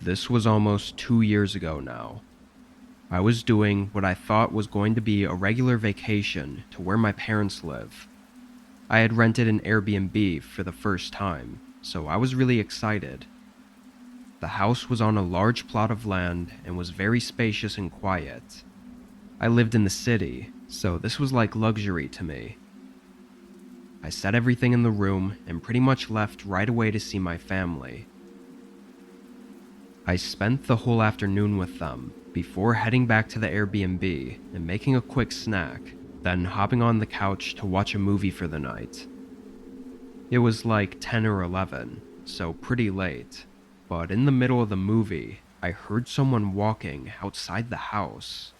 This was almost 2 years ago now. I was doing what I thought was going to be a regular vacation to where my parents live. I had rented an Airbnb for the first time, so I was really excited. The house was on a large plot of land and was very spacious and quiet. I lived in the city, so this was like luxury to me. I set everything in the room and pretty much left right away to see my family. I spent the whole afternoon with them before heading back to the Airbnb and making a quick snack, then hopping on the couch to watch a movie for the night. It was like 10 or 11, so pretty late, but in the middle of the movie, I heard someone walking outside the house.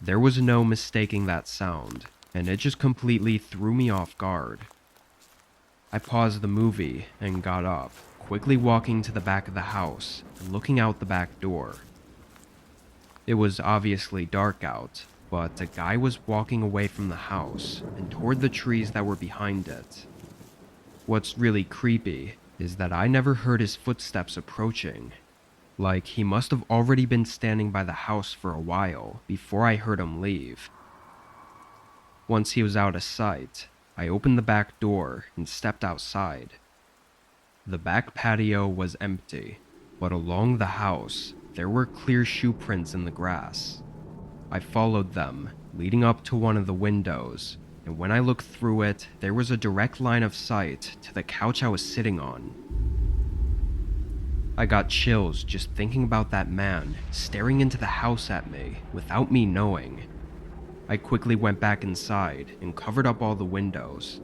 There was no mistaking that sound, and it just completely threw me off guard. I paused the movie and got up, quickly walking to the back of the house and looking out the back door. It was obviously dark out, but a guy was walking away from the house and toward the trees that were behind it. What's really creepy is that I never heard his footsteps approaching. Like he must have already been standing by the house for a while before I heard him leave. Once he was out of sight, I opened the back door and stepped outside. The back patio was empty, but along the house, there were clear shoe prints in the grass. I followed them, leading up to one of the windows, and when I looked through it, there was a direct line of sight to the couch I was sitting on. I got chills just thinking about that man staring into the house at me without me knowing. I quickly went back inside and covered up all the windows.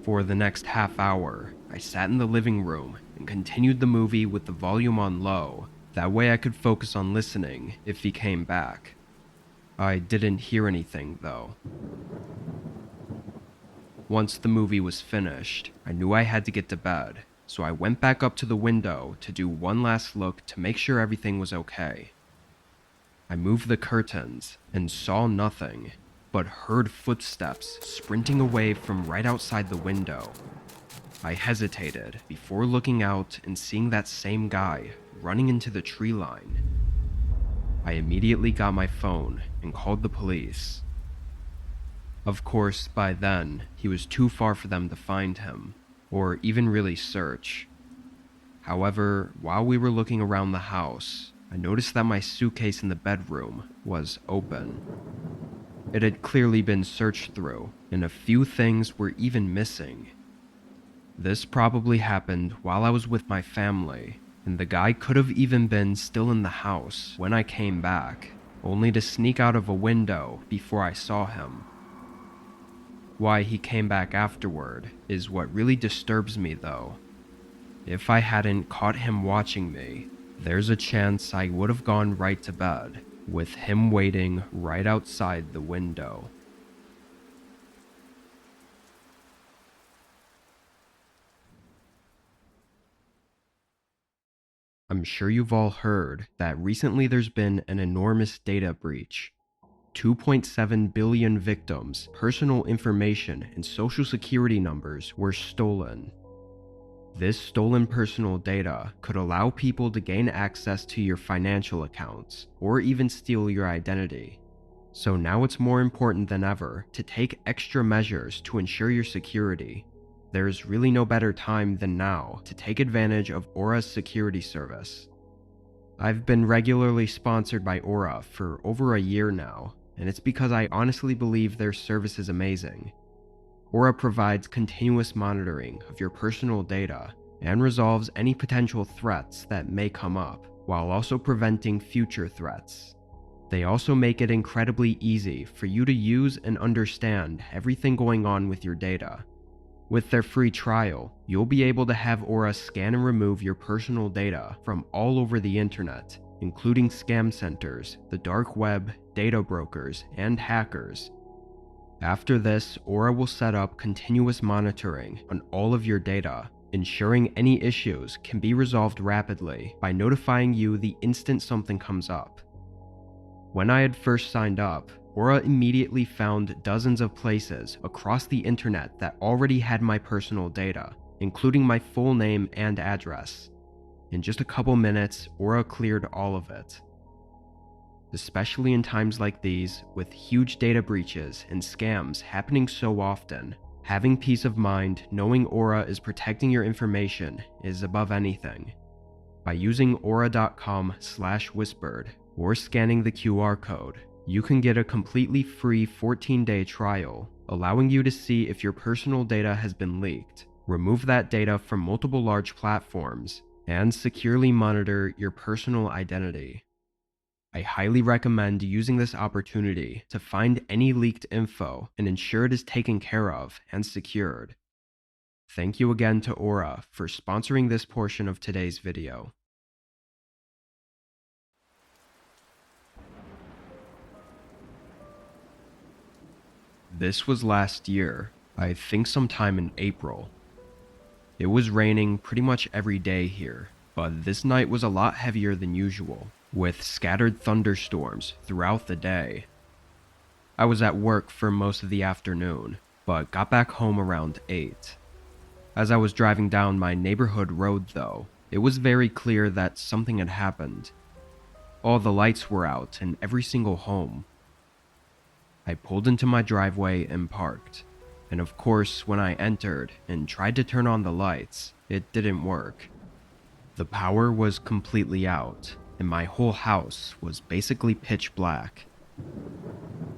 For the next half hour, I sat in the living room and continued the movie with the volume on low. That way I could focus on listening if he came back. I didn't hear anything, though. Once the movie was finished, I knew I had to get to bed, so I went back up to the window to do one last look to make sure everything was okay. I moved the curtains and saw nothing, but heard footsteps sprinting away from right outside the window. I hesitated before looking out and seeing that same guy running into the tree line. I immediately got my phone and called the police. Of course, by then, he was too far for them to find him, or even really search. However, while we were looking around the house, I noticed that my suitcase in the bedroom was open. It had clearly been searched through, and a few things were even missing. This probably happened while I was with my family, and the guy could have even been still in the house when I came back, only to sneak out of a window before I saw him. Why he came back afterward is what really disturbs me, though. If I hadn't caught him watching me, there's a chance I would have gone right to bed, with him waiting right outside the window. I'm sure you've all heard that recently there's been an enormous data breach. 2.7 billion victims' personal information and social security numbers were stolen. This stolen personal data could allow people to gain access to your financial accounts or even steal your identity. So now it's more important than ever to take extra measures to ensure your security. There's really no better time than now to take advantage of Aura's security service. I've been regularly sponsored by Aura for over a year now, and it's because I honestly believe their service is amazing. Aura provides continuous monitoring of your personal data and resolves any potential threats that may come up, while also preventing future threats. They also make it incredibly easy for you to use and understand everything going on with your data. With their free trial, you'll be able to have Aura scan and remove your personal data from all over the internet, including scam centers, the dark web, data brokers, and hackers. After this, Aura will set up continuous monitoring on all of your data, ensuring any issues can be resolved rapidly by notifying you the instant something comes up. When I had first signed up, Aura immediately found dozens of places across the internet that already had my personal data, including my full name and address. In just a couple minutes, Aura cleared all of it. Especially in times like these, with huge data breaches and scams happening so often, having peace of mind knowing Aura is protecting your information is above anything. By using aura.com/whispered or scanning the QR code, you can get a completely free 14-day trial, allowing you to see if your personal data has been leaked, remove that data from multiple large platforms, and securely monitor your personal identity. I highly recommend using this opportunity to find any leaked info and ensure it is taken care of and secured. Thank you again to Aura for sponsoring this portion of today's video. This was last year, I think sometime in April. It was raining pretty much every day here, but this night was a lot heavier than usual, with scattered thunderstorms throughout the day. I was at work for most of the afternoon, but got back home around 8. As I was driving down my neighborhood road though, it was very clear that something had happened. All the lights were out in every single home. I pulled into my driveway and parked, and of course when I entered and tried to turn on the lights, it didn't work. The power was completely out, and my whole house was basically pitch black.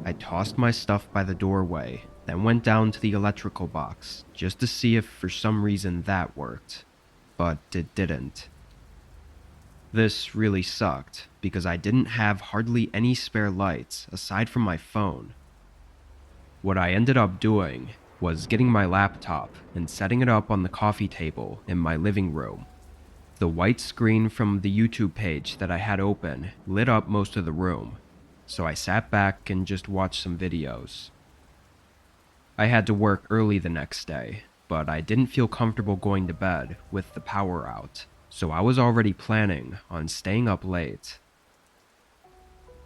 I tossed my stuff by the doorway, then went down to the electrical box just to see if for some reason that worked, but it didn't. This really sucked because I didn't have hardly any spare lights aside from my phone. What I ended up doing was getting my laptop and setting it up on the coffee table in my living room. The white screen from the YouTube page that I had open lit up most of the room, so I sat back and just watched some videos. I had to work early the next day, but I didn't feel comfortable going to bed with the power out, so I was already planning on staying up late.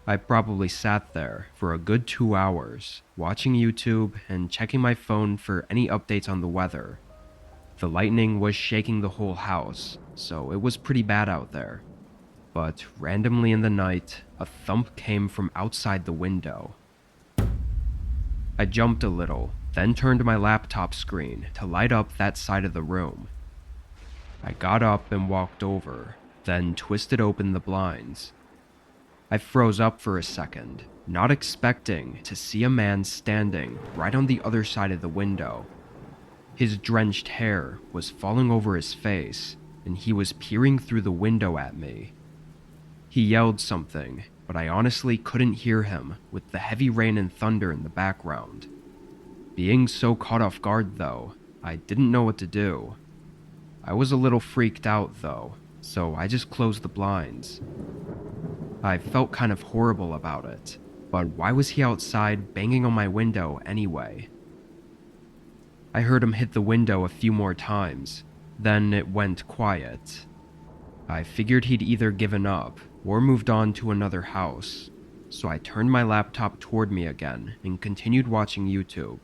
I probably sat there for a good 2 hours, watching YouTube and checking my phone for any updates on the weather. The lightning was shaking the whole house, so it was pretty bad out there. But randomly in the night, a thump came from outside the window. I jumped a little, then turned my laptop screen to light up that side of the room. I got up and walked over, then twisted open the blinds. I froze up for a second, not expecting to see a man standing right on the other side of the window. His drenched hair was falling over his face, and he was peering through the window at me. He yelled something, but I honestly couldn't hear him with the heavy rain and thunder in the background. Being so caught off guard though, I didn't know what to do. I was a little freaked out though, so I just closed the blinds. I felt kind of horrible about it, but why was he outside banging on my window anyway? I heard him hit the window a few more times, then it went quiet. I figured he'd either given up or moved on to another house, so I turned my laptop toward me again and continued watching YouTube.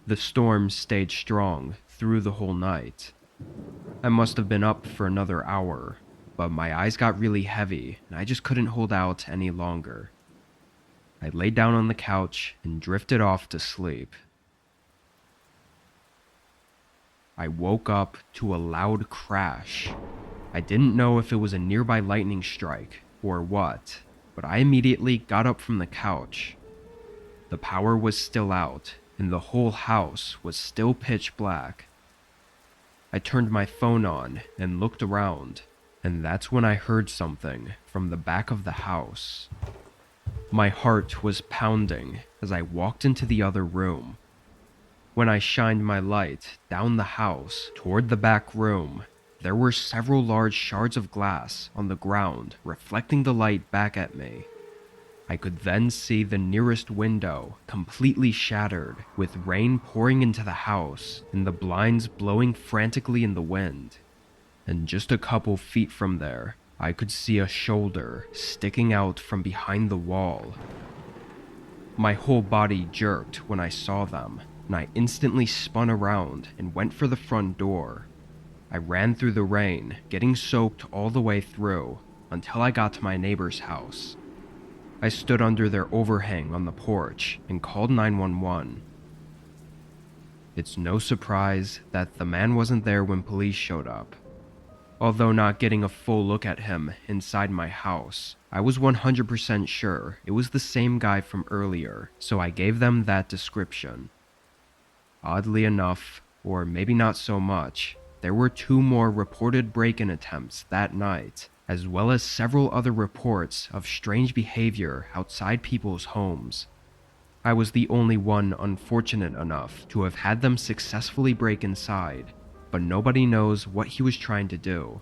The storm stayed strong through the whole night. I must have been up for another hour, but my eyes got really heavy and I just couldn't hold out any longer. I laid down on the couch and drifted off to sleep. I woke up to a loud crash. I didn't know if it was a nearby lightning strike or what, but I immediately got up from the couch. The power was still out and the whole house was still pitch black. I turned my phone on and looked around, and that's when I heard something from the back of the house. My heart was pounding as I walked into the other room. When I shined my light down the house toward the back room, there were several large shards of glass on the ground reflecting the light back at me. I could then see the nearest window completely shattered, with rain pouring into the house and the blinds blowing frantically in the wind. And just a couple feet from there, I could see a shoulder sticking out from behind the wall. My whole body jerked when I saw them. and I instantly spun around and went for the front door. I ran through the rain, getting soaked all the way through, until I got to my neighbor's house. I stood under their overhang on the porch and called 911. It's no surprise that the man wasn't there when police showed up. Although not getting a full look at him inside my house, I was 100% sure it was the same guy from earlier, so I gave them that description. Oddly enough, or maybe not so much, there were 2 more reported break-in attempts that night, as well as several other reports of strange behavior outside people's homes. I was the only one unfortunate enough to have had them successfully break inside, but nobody knows what he was trying to do,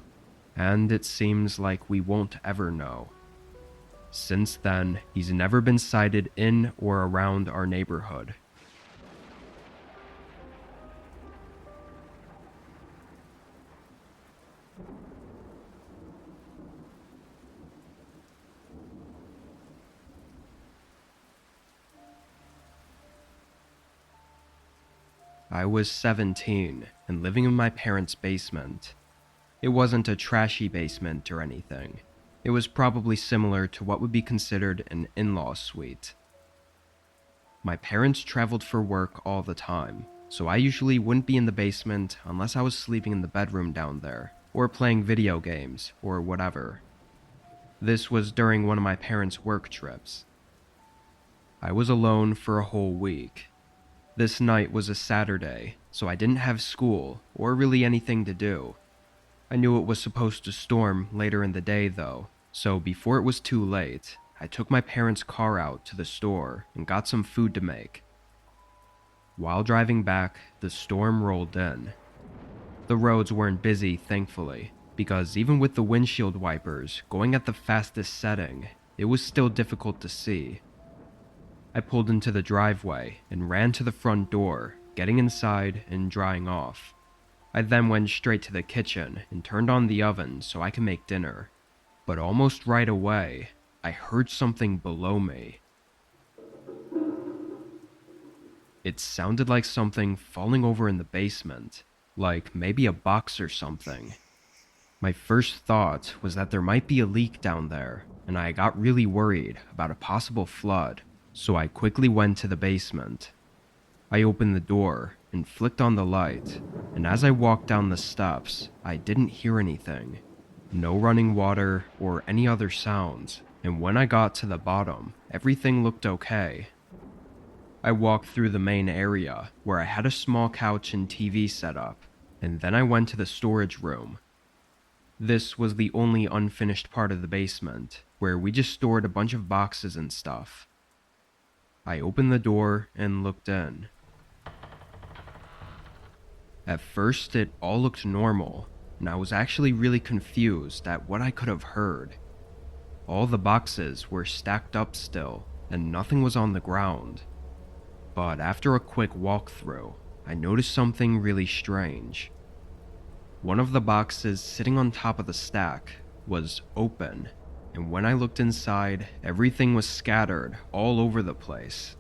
and it seems like we won't ever know. Since then, he's never been sighted in or around our neighborhood. I was 17 and living in my parents' basement. It wasn't a trashy basement or anything. It was probably similar to what would be considered an in-law suite. My parents traveled for work all the time, so I usually wouldn't be in the basement unless I was sleeping in the bedroom down there, or playing video games, or whatever. This was during one of my parents' work trips. I was alone for a whole week. This night was a Saturday, so I didn't have school or really anything to do. I knew it was supposed to storm later in the day though, so before it was too late, I took my parents' car out to the store and got some food to make. While driving back, the storm rolled in. The roads weren't busy, thankfully, because even with the windshield wipers going at the fastest setting, it was still difficult to see. I pulled into the driveway and ran to the front door, getting inside and drying off. I then went straight to the kitchen and turned on the oven so I could make dinner. But almost right away, I heard something below me. It sounded like something falling over in the basement, like maybe a box or something. My first thought was that there might be a leak down there, and I got really worried about a possible flood. So I quickly went to the basement. I opened the door and flicked on the light, and as I walked down the steps, I didn't hear anything. No running water or any other sounds, and when I got to the bottom, everything looked okay. I walked through the main area, where I had a small couch and TV set up, and then I went to the storage room. This was the only unfinished part of the basement, where we just stored a bunch of boxes and stuff. I opened the door and looked in. At first, it all looked normal, and I was actually really confused at what I could have heard. All the boxes were stacked up still, and nothing was on the ground. But after a quick walkthrough, I noticed something really strange. One of the boxes sitting on top of the stack was open, and when I looked inside, everything was scattered all over the place.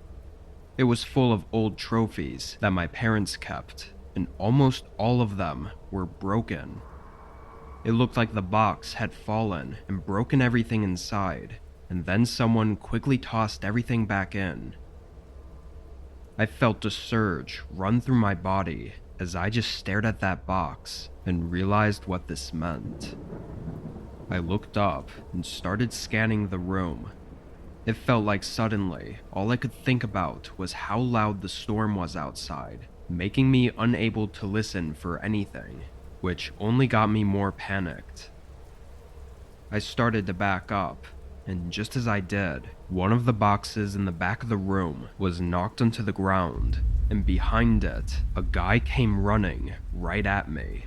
It was full of old trophies that my parents kept, and almost all of them were broken. It looked like the box had fallen and broken everything inside, and then someone quickly tossed everything back in. I felt a surge run through my body as I just stared at that box and realized what this meant. I looked up and started scanning the room. It felt like suddenly, all I could think about was how loud the storm was outside, making me unable to listen for anything, which only got me more panicked. I started to back up, and just as I did, one of the boxes in the back of the room was knocked onto the ground, and behind it, a guy came running right at me.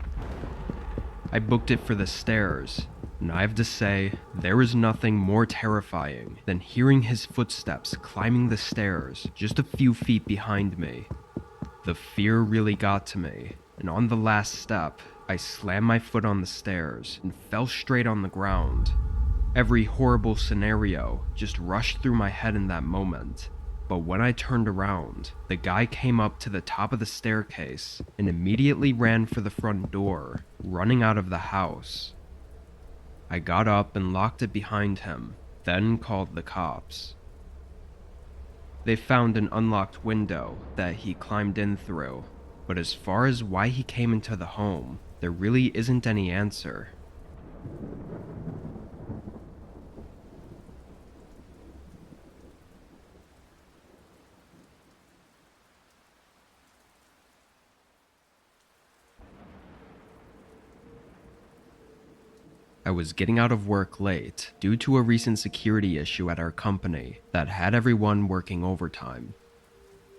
I booked it for the stairs, and I have to say, there is nothing more terrifying than hearing his footsteps climbing the stairs just a few feet behind me. The fear really got to me, and on the last step, I slammed my foot on the stairs and fell straight on the ground. Every horrible scenario just rushed through my head in that moment. but when I turned around, the guy came up to the top of the staircase and immediately ran for the front door, running out of the house. I got up and locked it behind him, then called the cops. They found an unlocked window that he climbed in through, but as far as why he came into the home, there really isn't any answer. I was getting out of work late due to a recent security issue at our company that had everyone working overtime.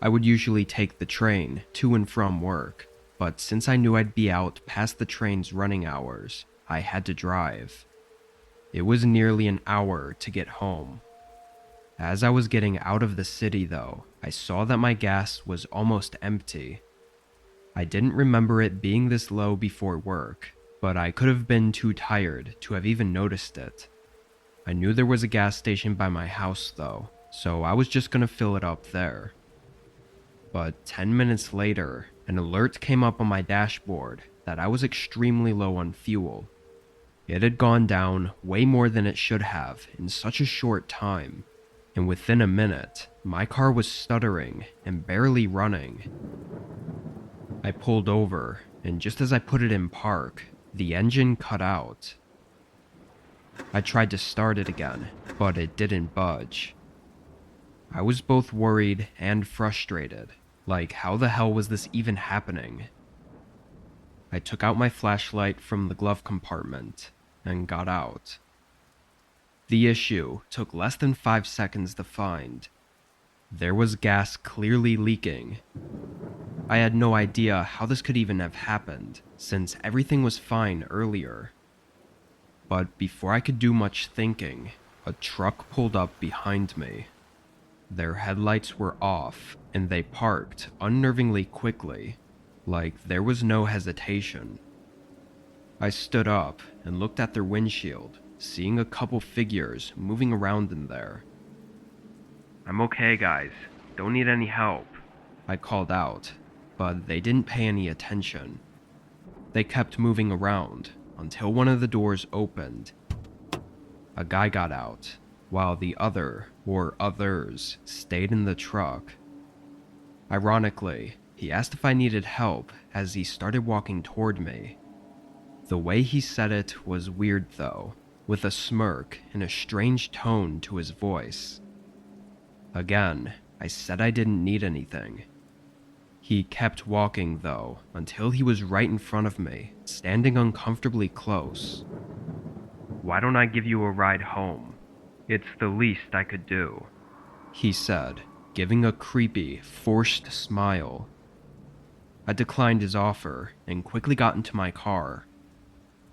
I would usually take the train to and from work, but since I knew I'd be out past the train's running hours, I had to drive. It was nearly an hour to get home. As I was getting out of the city though, I saw that my gas was almost empty. I didn't remember it being this low before work, but I could have been too tired to have even noticed it. I knew there was a gas station by my house though, so I was just gonna fill it up there. But 10 minutes later, an alert came up on my dashboard that I was extremely low on fuel. It had gone down way more than it should have in such a short time, and within a minute, my car was stuttering and barely running. I pulled over, and just as I put it in park, the engine cut out. I tried to start it again, but it didn't budge. I was both worried and frustrated, like how the hell was this even happening? I took out my flashlight from the glove compartment and got out. The issue took less than 5 seconds to find. There was gas clearly leaking. I had no idea how this could even have happened, since everything was fine earlier. But before I could do much thinking, a truck pulled up behind me. Their headlights were off, and they parked unnervingly quickly, like there was no hesitation. I stood up and looked at their windshield, seeing a couple figures moving around in there. "I'm okay, guys. Don't need any help," I called out, but they didn't pay any attention. They kept moving around until one of the doors opened. A guy got out, while the other, or others, stayed in the truck. Ironically, he asked if I needed help as he started walking toward me. The way he said it was weird though, with a smirk and a strange tone to his voice. Again, I said I didn't need anything. He kept walking though, until he was right in front of me, standing uncomfortably close. "Why don't I give you a ride home? It's the least I could do," he said, giving a creepy, forced smile. I declined his offer and quickly got into my car.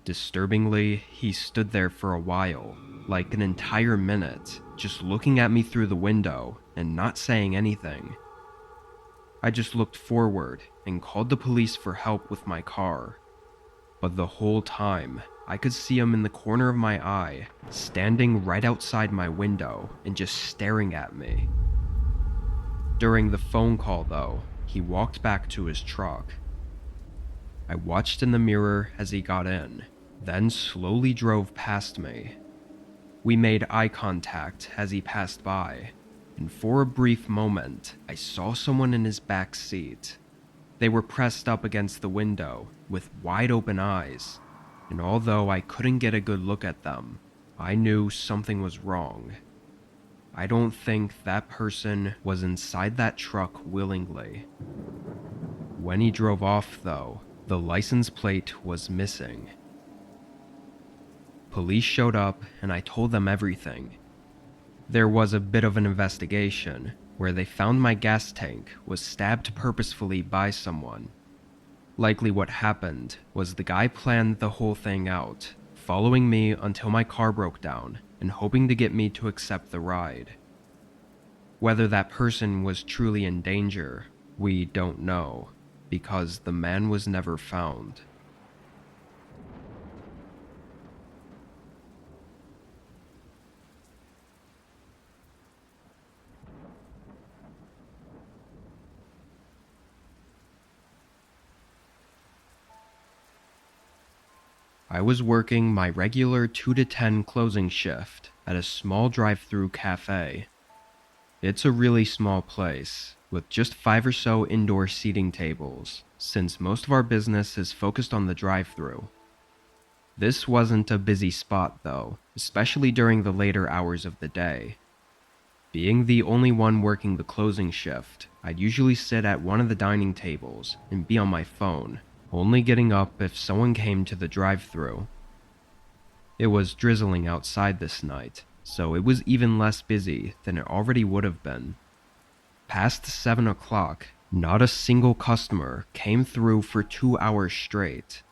Disturbingly, he stood there for a while, like an entire minute, just looking at me through the window and not saying anything. I just looked forward and called the police for help with my car. But the whole time, I could see him in the corner of my eye, standing right outside my window and just staring at me. During the phone call though, he walked back to his truck. I watched in the mirror as he got in, then slowly drove past me. We made eye contact as he passed by, and for a brief moment, I saw someone in his back seat. They were pressed up against the window, with wide open eyes, and although I couldn't get a good look at them, I knew something was wrong. I don't think that person was inside that truck willingly. When he drove off though, the license plate was missing. Police showed up and I told them everything. There was a bit of an investigation where they found my gas tank was stabbed purposefully by someone. Likely what happened was the guy planned the whole thing out, following me until my car broke down and hoping to get me to accept the ride. Whether that person was truly in danger, we don't know, because the man was never found. I was working my regular 2 to 10 closing shift at a small drive-through cafe. It's a really small place, with just 5 or so indoor seating tables, since most of our business is focused on the drive-through. This wasn't a busy spot though, especially during the later hours of the day. Being the only one working the closing shift, I'd usually sit at one of the dining tables and be on my phone, only getting up if someone came to the drive-through. It was drizzling outside this night, so it was even less busy than it already would have been. Past 7 o'clock, not a single customer came through for 2 hours straight.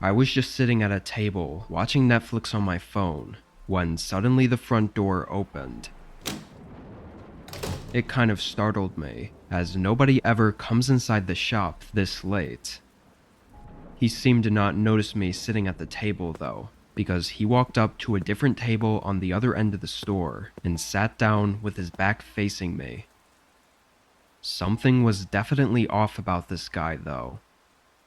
I was just sitting at a table watching Netflix on my phone when suddenly the front door opened. It kind of startled me, as nobody ever comes inside the shop this late. He seemed to not notice me sitting at the table though, because he walked up to a different table on the other end of the store and sat down with his back facing me. Something was definitely off about this guy though.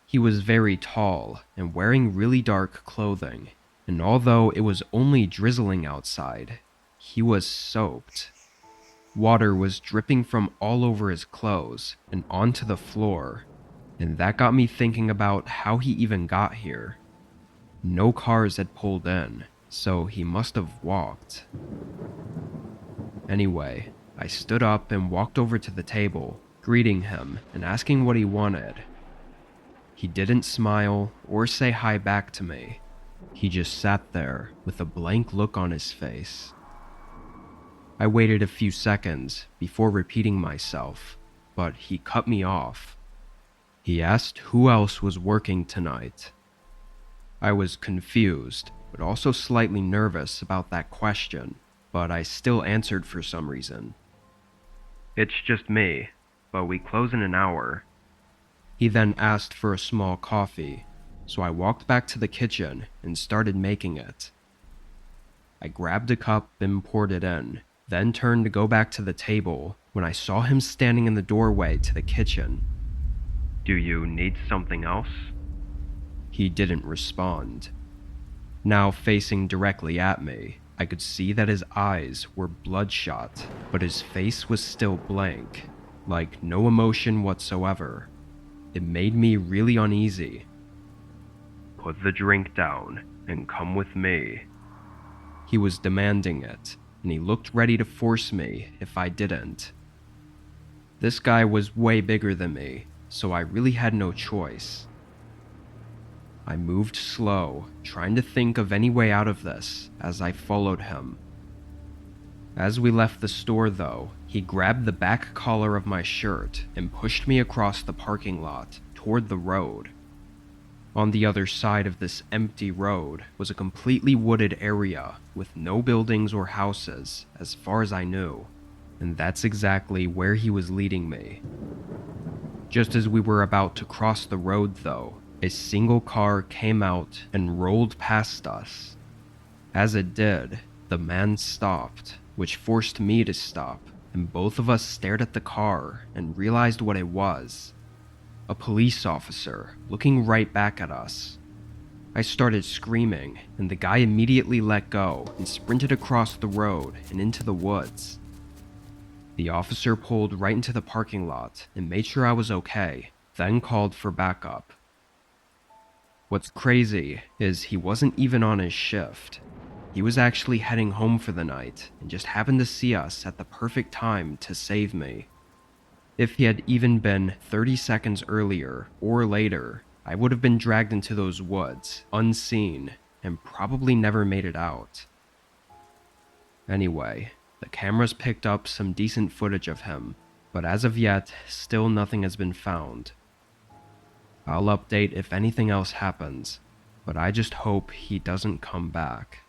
He was very tall and wearing really dark clothing, and although it was only drizzling outside, he was soaked. Water was dripping from all over his clothes and onto the floor, and that got me thinking about how he even got here. No cars had pulled in, so he must have walked. Anyway, I stood up and walked over to the table, greeting him and asking what he wanted. He didn't smile or say hi back to me. He just sat there with a blank look on his face. I waited a few seconds before repeating myself, but he cut me off. He asked who else was working tonight. I was confused, but also slightly nervous about that question, but I still answered for some reason. "It's just me, but we close in an hour." He then asked for a small coffee, so I walked back to the kitchen and started making it. I grabbed a cup and poured it in, then turned to go back to the table when I saw him standing in the doorway to the kitchen. "Do you need something else?" He didn't respond. Now facing directly at me, I could see that his eyes were bloodshot, but his face was still blank, like no emotion whatsoever. It made me really uneasy. "Put the drink down and come with me." He was demanding it, and he looked ready to force me if I didn't. This guy was way bigger than me, so I really had no choice. I moved slow, trying to think of any way out of this as I followed him. As we left the store though, he grabbed the back collar of my shirt and pushed me across the parking lot toward the road. On the other side of this empty road was a completely wooded area with no buildings or houses as far as I knew, and that's exactly where he was leading me. Just as we were about to cross the road though, a single car came out and rolled past us. As it did, the man stopped, which forced me to stop, and both of us stared at the car and realized what it was. A police officer looking right back at us. I started screaming, and the guy immediately let go and sprinted across the road and into the woods. The officer pulled right into the parking lot and made sure I was okay, then called for backup. What's crazy is he wasn't even on his shift. He was actually heading home for the night and just happened to see us at the perfect time to save me. If he had even been 30 seconds earlier or later, I would have been dragged into those woods, unseen, and probably never made it out. Anyway, the cameras picked up some decent footage of him, but as of yet, still nothing has been found. I'll update if anything else happens, but I just hope he doesn't come back.